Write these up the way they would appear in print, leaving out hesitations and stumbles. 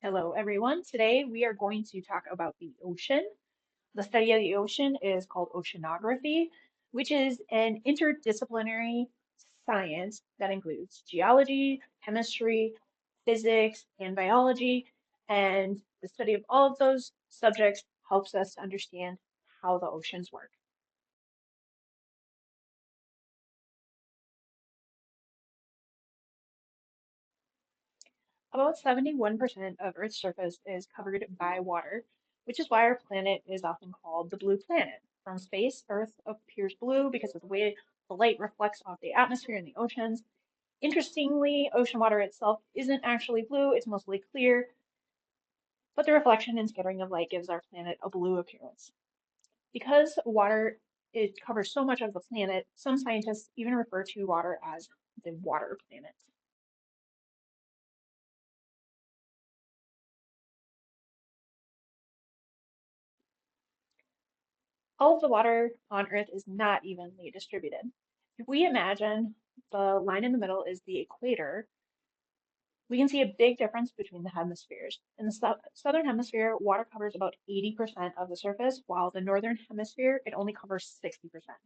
Hello, everyone. Today we are going to talk about the ocean. The study of the ocean is called oceanography, which is an interdisciplinary science that includes geology, chemistry, physics, and biology. And the study of all of those subjects helps us to understand how the oceans work. About 71% of Earth's surface is covered by water, which is why our planet is often called the blue planet. From space, Earth appears blue because of the way the light reflects off the atmosphere and the oceans. Interestingly, ocean water itself isn't actually blue, it's mostly clear, but the reflection and scattering of light gives our planet a blue appearance. Because water it covers so much of the planet, some scientists even refer to water as the water planet. All of the water on Earth is not evenly distributed. If we imagine the line in the middle is the equator, we can see a big difference between the hemispheres. In the southern hemisphere, water covers about 80% of the surface, while the northern hemisphere, it only covers 60%.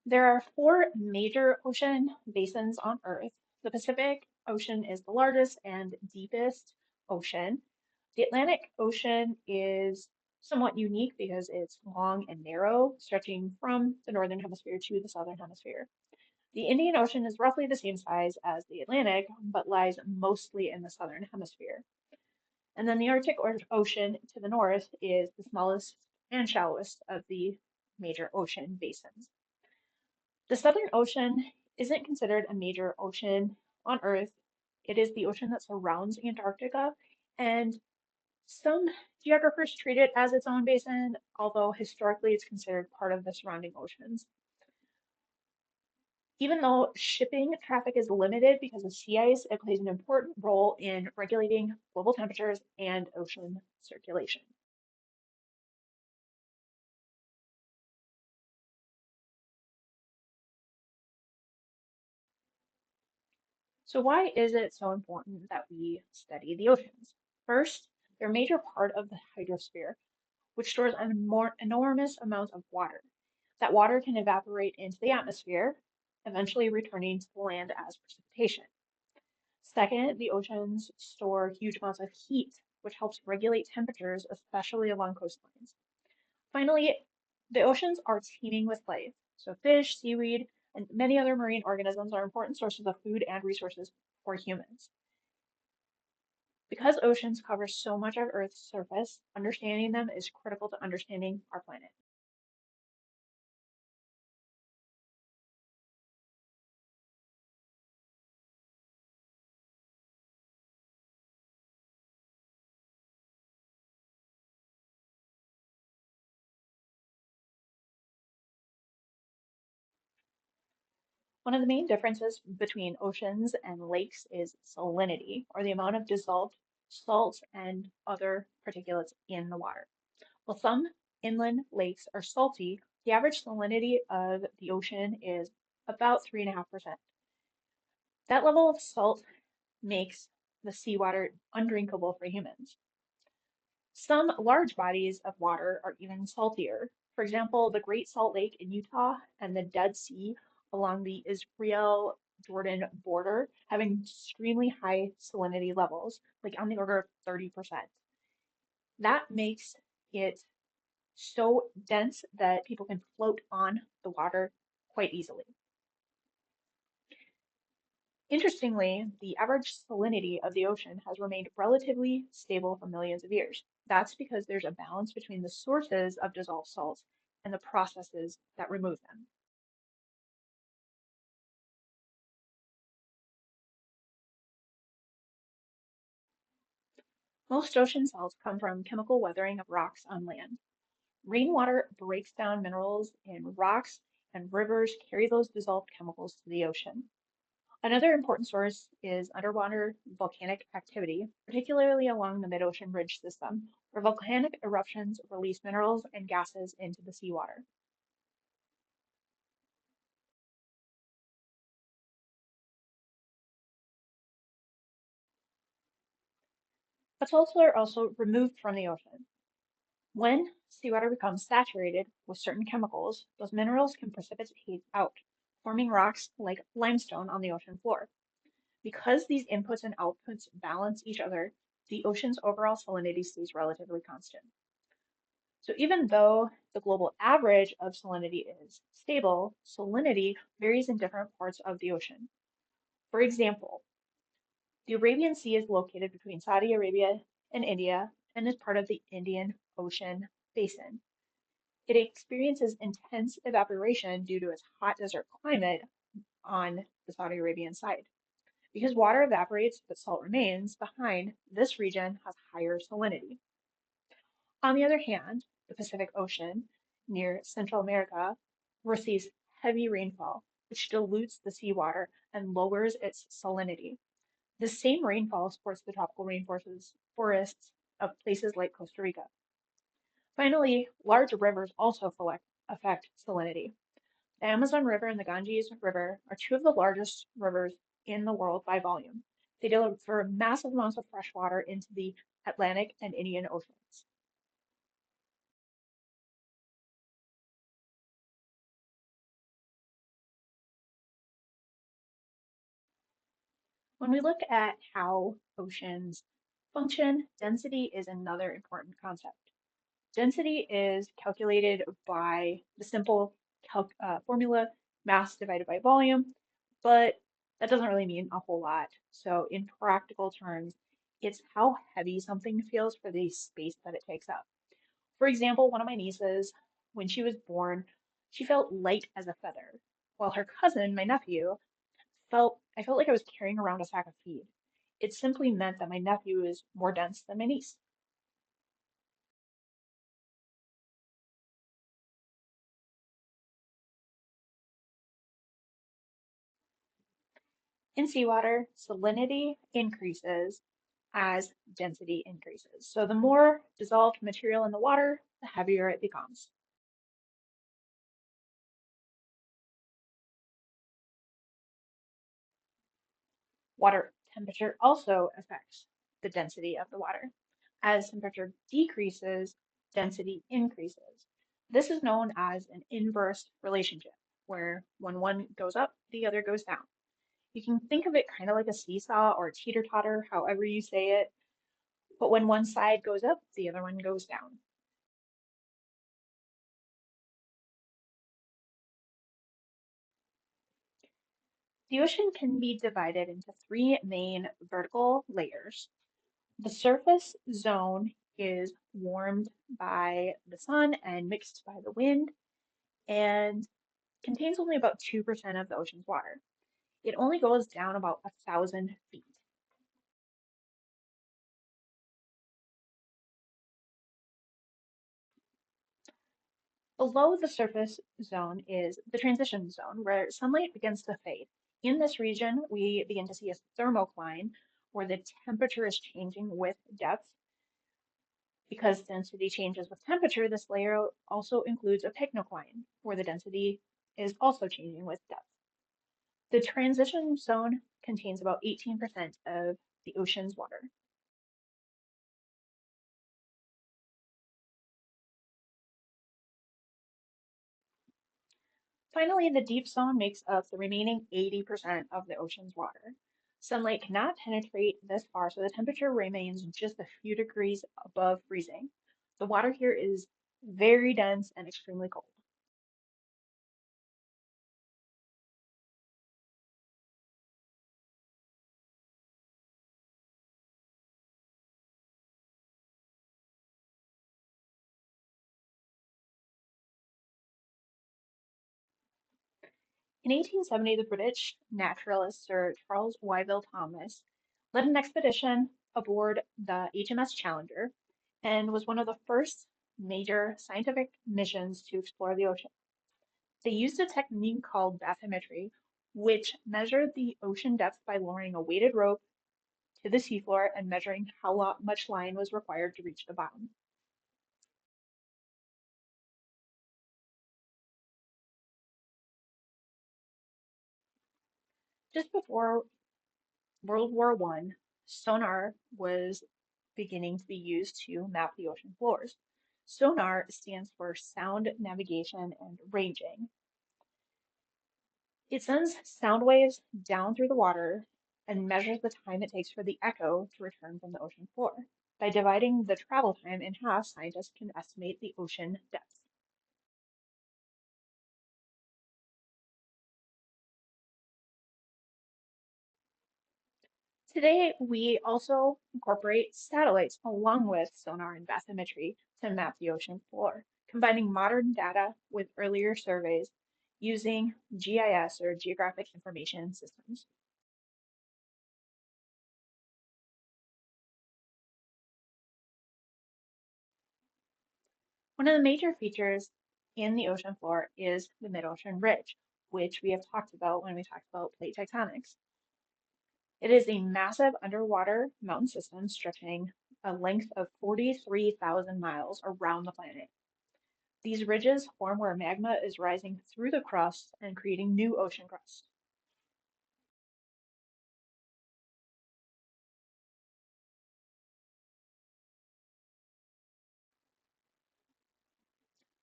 There are four major ocean basins on Earth. The Pacific Ocean is the largest and deepest ocean. The Atlantic Ocean is somewhat unique because it's long and narrow, stretching from the northern hemisphere to the southern hemisphere. The Indian Ocean is roughly the same size as the Atlantic, but lies mostly in the southern hemisphere. And then the Arctic Ocean to the north is the smallest and shallowest of the major ocean basins. The Southern Ocean isn't considered a major ocean on Earth. It is the ocean that surrounds Antarctica, and some geographers treat it as its own basin, although historically it's considered part of the surrounding oceans. Even though shipping traffic is limited because of sea ice, it plays an important role in regulating global temperatures and ocean circulation. So why is it so important that we study the oceans? First, they're a major part of the hydrosphere, which stores an enormous amounts of water. That water can evaporate into the atmosphere, eventually returning to the land as precipitation. Second, the oceans store huge amounts of heat, which helps regulate temperatures, especially along coastlines. Finally, the oceans are teeming with life. So fish, seaweed, and many other marine organisms are important sources of food and resources for humans. Because oceans cover so much of Earth's surface, understanding them is critical to understanding our planet. One of the main differences between oceans and lakes is salinity, or the amount of dissolved salts and other particulates in the water. While some inland lakes are salty, the average salinity of the ocean is about 3.5%. That level of salt makes the seawater undrinkable for humans. Some large bodies of water are even saltier. For example, the Great Salt Lake in Utah and the Dead Sea along the Israel Jordan border have extremely high salinity levels, like on the order of 30%. That makes it so dense that people can float on the water quite easily. Interestingly, the average salinity of the ocean has remained relatively stable for millions of years. That's because there's a balance between the sources of dissolved salts and the processes that remove them. Most ocean salts come from chemical weathering of rocks on land. Rainwater breaks down minerals in rocks, and rivers carry those dissolved chemicals to the ocean. Another important source is underwater volcanic activity, particularly along the mid-ocean ridge system, where volcanic eruptions release minerals and gases into the seawater. but salts are also removed from the ocean. When seawater becomes saturated with certain chemicals, those minerals can precipitate out, forming rocks like limestone on the ocean floor. Because these inputs and outputs balance each other, the ocean's overall salinity stays relatively constant. So even though the global average of salinity is stable, salinity varies in different parts of the ocean. For example, the Arabian Sea is located between Saudi Arabia and India and is part of the Indian Ocean basin. It experiences intense evaporation due to its hot desert climate on the Saudi Arabian side. Because water evaporates but salt remains behind, this region has higher salinity. On the other hand, the Pacific Ocean near Central America receives heavy rainfall, which dilutes the seawater and lowers its salinity. The same rainfall supports the tropical forests of places like Costa Rica. Finally, large rivers also affect salinity. The Amazon River and the Ganges River are two of the largest rivers in the world by volume. They deliver massive amounts of fresh water into the Atlantic and Indian Oceans. When we look at how oceans function, density is another important concept. Density is calculated by the simple formula mass divided by volume, but that doesn't really mean a whole lot. So in practical terms, it's how heavy something feels for the space that it takes up. For example, one of my nieces, when she was born, she felt light as a feather, while her cousin, my nephew, I felt like I was carrying around a sack of feed. It simply meant that my nephew is more dense than my niece. In seawater, salinity increases as density increases. So the more dissolved material in the water, the heavier it becomes. Water temperature also affects the density of the water. As temperature decreases, density increases. This is known as an inverse relationship, where when one goes up, the other goes down. You can think of it kind of like a seesaw or a teeter-totter, however you say it, but when one side goes up, the other one goes down. The ocean can be divided into three main vertical layers. The surface zone is warmed by the sun and mixed by the wind and contains only about 2% of the ocean's water. It only goes down about 1,000 feet. Below the surface zone is the transition zone, where sunlight begins to fade. In this region, we begin to see a thermocline, where the temperature is changing with depth. Because density changes with temperature, this layer also includes a pycnocline, where the density is also changing with depth. The transition zone contains about 18% of the ocean's water. Finally, the deep zone makes up the remaining 80% of the ocean's water. Sunlight cannot penetrate this far, so the temperature remains just a few degrees above freezing. The water here is very dense and extremely cold. In 1870, the British naturalist Sir Charles Wyville Thomas led an expedition aboard the HMS Challenger and was one of the first major scientific missions to explore the ocean. They used a technique called bathymetry, which measured the ocean depth by lowering a weighted rope to the seafloor and measuring how much line was required to reach the bottom. Just before World War I, sonar was beginning to be used to map the ocean floors. Sonar stands for sound navigation and ranging. It sends sound waves down through the water and measures the time it takes for the echo to return from the ocean floor. By dividing the travel time in half, scientists can estimate the ocean depth. Today, we also incorporate satellites along with sonar and bathymetry to map the ocean floor, combining modern data with earlier surveys using GIS or Geographic Information Systems. One of the major features in the ocean floor is the mid-ocean ridge, which we have talked about when we talked about plate tectonics. It is a massive underwater mountain system stretching a length of 43,000 miles around the planet. These ridges form where magma is rising through the crust and creating new ocean crust.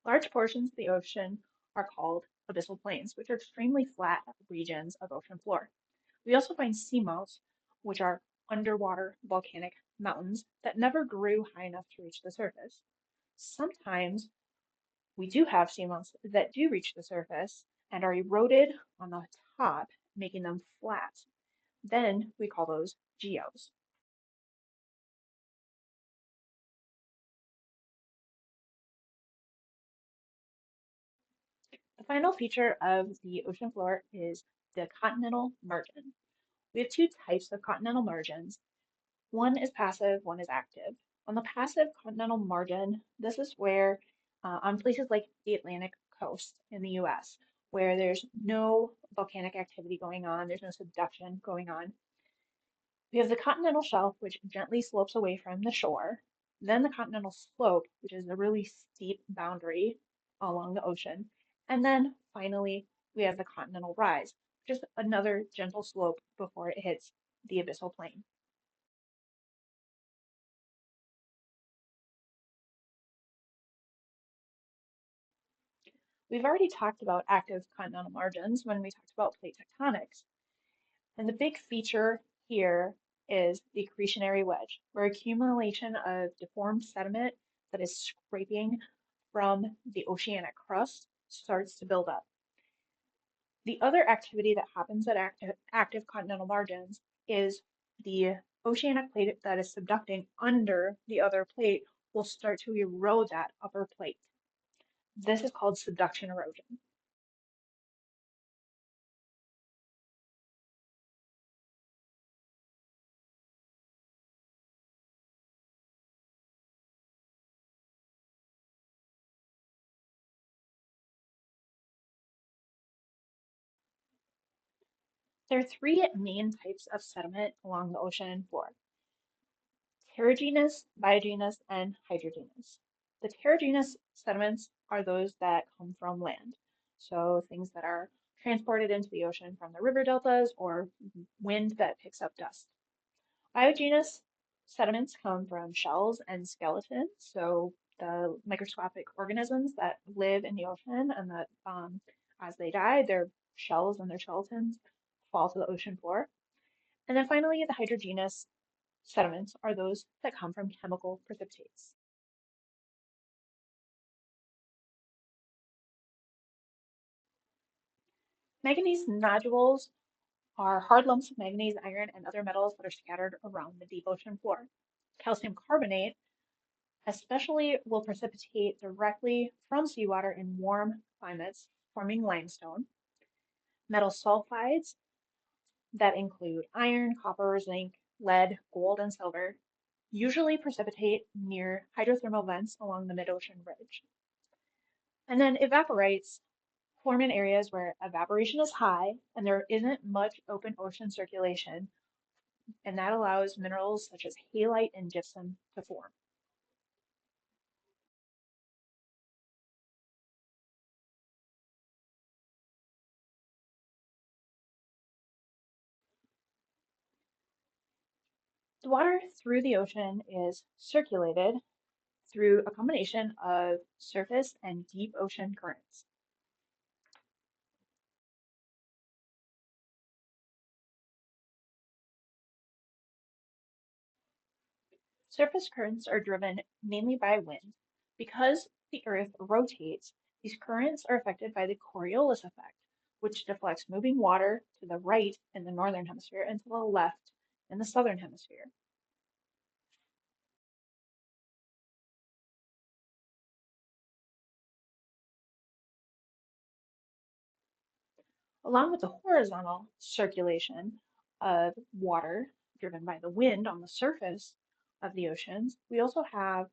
Large portions of the ocean are called abyssal plains, which are extremely flat regions of ocean floor. We also find seamounts, which are underwater volcanic mountains that never grew high enough to reach the surface. Sometimes we do have seamounts that do reach the surface and are eroded on the top, making them flat. Then we call those geos. The final feature of the ocean floor is the continental margin. We have two types of continental margins. One is passive, one is active. On the passive continental margin, this is where, on places like the Atlantic coast in the US, where there's no volcanic activity going on, there's no subduction going on, we have the continental shelf, which gently slopes away from the shore, then the continental slope, which is a really steep boundary along the ocean, and then finally we have the continental rise, just another gentle slope before it hits the abyssal plain. We've already talked about active continental margins when we talked about plate tectonics, and the big feature here is the accretionary wedge, where accumulation of deformed sediment that is scraping from the oceanic crust starts to build up. The other activity that happens at active continental margins is the oceanic plate that is subducting under the other plate will start to erode that upper plate. This is called subduction erosion. There are three main types of sediment along the ocean floor: terragenous, biogenous, and hydrogenous. The terragenous sediments are those that come from land, so things that are transported into the ocean from the river deltas or wind that picks up dust. Biogenous sediments come from shells and skeletons, so the microscopic organisms that live in the ocean and that as they die, their shells and their skeletons fall to the ocean floor. And then finally, the hydrogenous sediments are those that come from chemical precipitates. Manganese nodules are hard lumps of manganese, iron, and other metals that are scattered around the deep ocean floor. Calcium carbonate especially will precipitate directly from seawater in warm climates, forming limestone. Metal sulfides that include iron, copper, zinc, lead, gold, and silver usually precipitate near hydrothermal vents along the mid-ocean ridge. And then evaporites form in areas where evaporation is high and there isn't much open ocean circulation, and that allows minerals such as halite and gypsum to form. The water through the ocean is circulated through a combination of surface and deep ocean currents. Surface currents are driven mainly by wind. Because the Earth rotates, these currents are affected by the Coriolis effect, which deflects moving water to the right in the northern hemisphere and to the left in the southern hemisphere. Along with the horizontal circulation of water driven by the wind on the surface of the oceans, we also have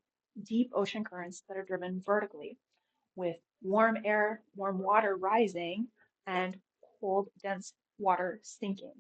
deep ocean currents that are driven vertically, with warm air, warm water rising, and cold, dense water sinking.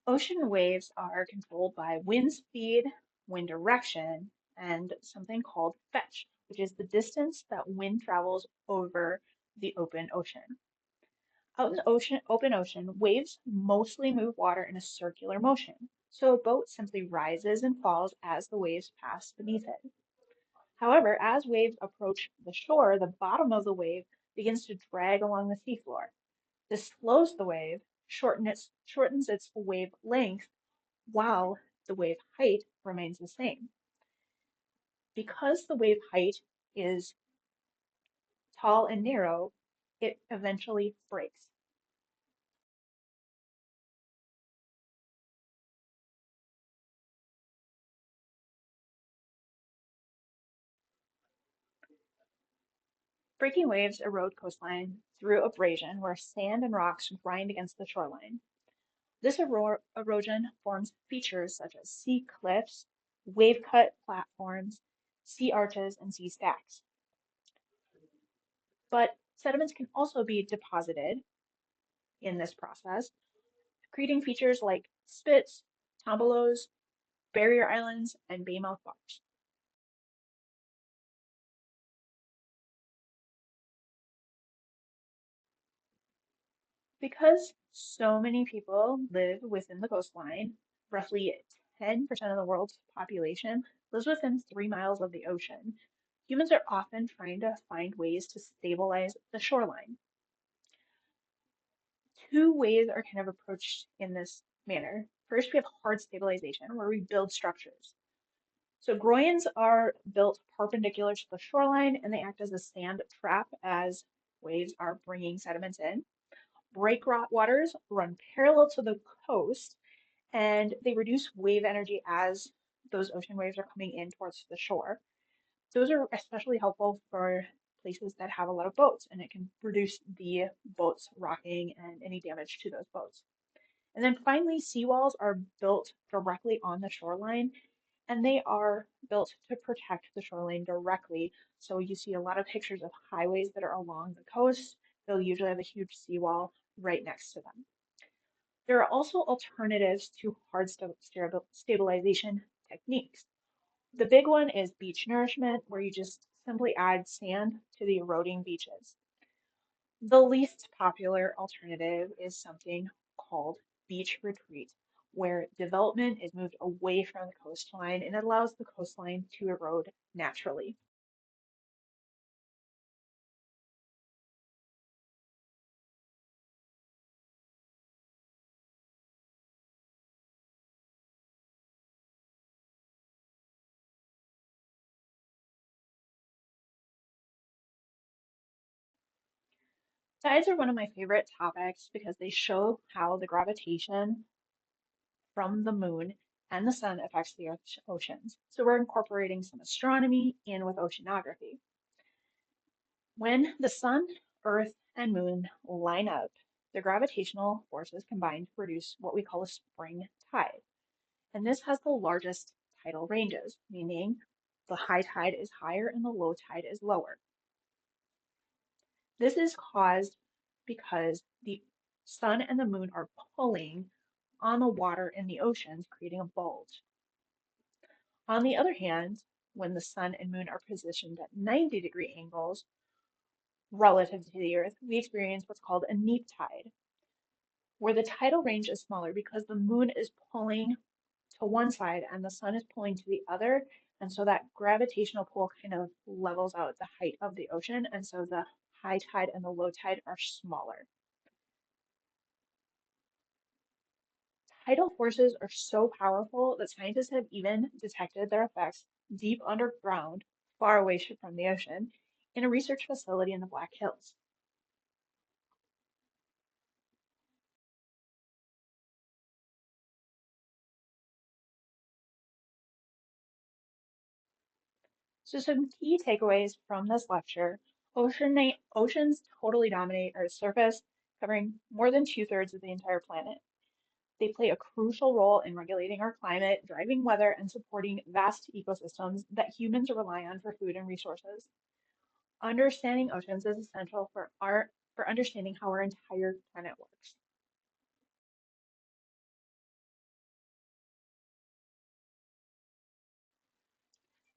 Ocean waves are controlled by wind speed, wind direction, and something called fetch, which is the distance that wind travels over the open ocean. Out in the open ocean, waves mostly move water in a circular motion, so a boat simply rises and falls as the waves pass beneath it. However, as waves approach the shore, the bottom of the wave begins to drag along the seafloor. This slows the wave, shortens its wave length, while the wave height remains the same. Because the wave height is tall and narrow, it eventually breaks. Breaking waves erode coastline through abrasion where sand and rocks grind against the shoreline. This erosion forms features such as sea cliffs, wave-cut platforms, sea arches, and sea stacks. But sediments can also be deposited in this process, creating features like spits, tombolos, barrier islands, and baymouth bars. Because so many people live within the coastline, roughly 10% of the world's population lives within 3 miles of the ocean. Humans are often trying to find ways to stabilize the shoreline. Two ways are kind of approached in this manner. First, we have hard stabilization, where we build structures. So groins are built perpendicular to the shoreline and they act as a sand trap as waves are bringing sediments in. Breakwaters run parallel to the coast and they reduce wave energy as those ocean waves are coming in towards the shore. Those are especially helpful for places that have a lot of boats and it can reduce the boats rocking and any damage to those boats. And then finally, seawalls are built directly on the shoreline and they are built to protect the shoreline directly. So you see a lot of pictures of highways that are along the coast. They'll usually have a huge seawall right next to them. There are also alternatives to hard stabilization techniques. The big one is beach nourishment, where you just simply add sand to the eroding beaches. The least popular alternative is something called beach retreat, where development is moved away from the coastline and it allows the coastline to erode naturally. Tides are one of my favorite topics because they show how the gravitation from the moon and the sun affects the Earth's oceans. So we're incorporating some astronomy in with oceanography. When the sun, earth, and moon line up, the gravitational forces combine to produce what we call a spring tide. And this has the largest tidal ranges, meaning the high tide is higher and the low tide is lower. This is caused because the sun and the moon are pulling on the water in the oceans, creating a bulge. On the other hand, when the sun and moon are positioned at 90-degree angles relative to the Earth, we experience what's called a neap tide, where the tidal range is smaller because the moon is pulling to one side and the sun is pulling to the other. And so that gravitational pull kind of levels out the height of the ocean. And so the high tide and the low tide are smaller. Tidal forces are so powerful that scientists have even detected their effects deep underground, far away from the ocean, in a research facility in the Black Hills. So some key takeaways from this lecture: oceans totally dominate Earth's surface, covering more than two-thirds of the entire planet. They play a crucial role in regulating our climate, driving weather, and supporting vast ecosystems that humans rely on for food and resources. Understanding oceans is essential for understanding how our entire planet works.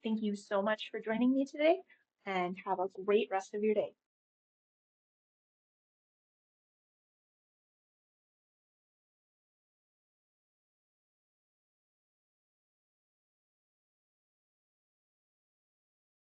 Thank you so much for joining me today, and have a great rest of your day.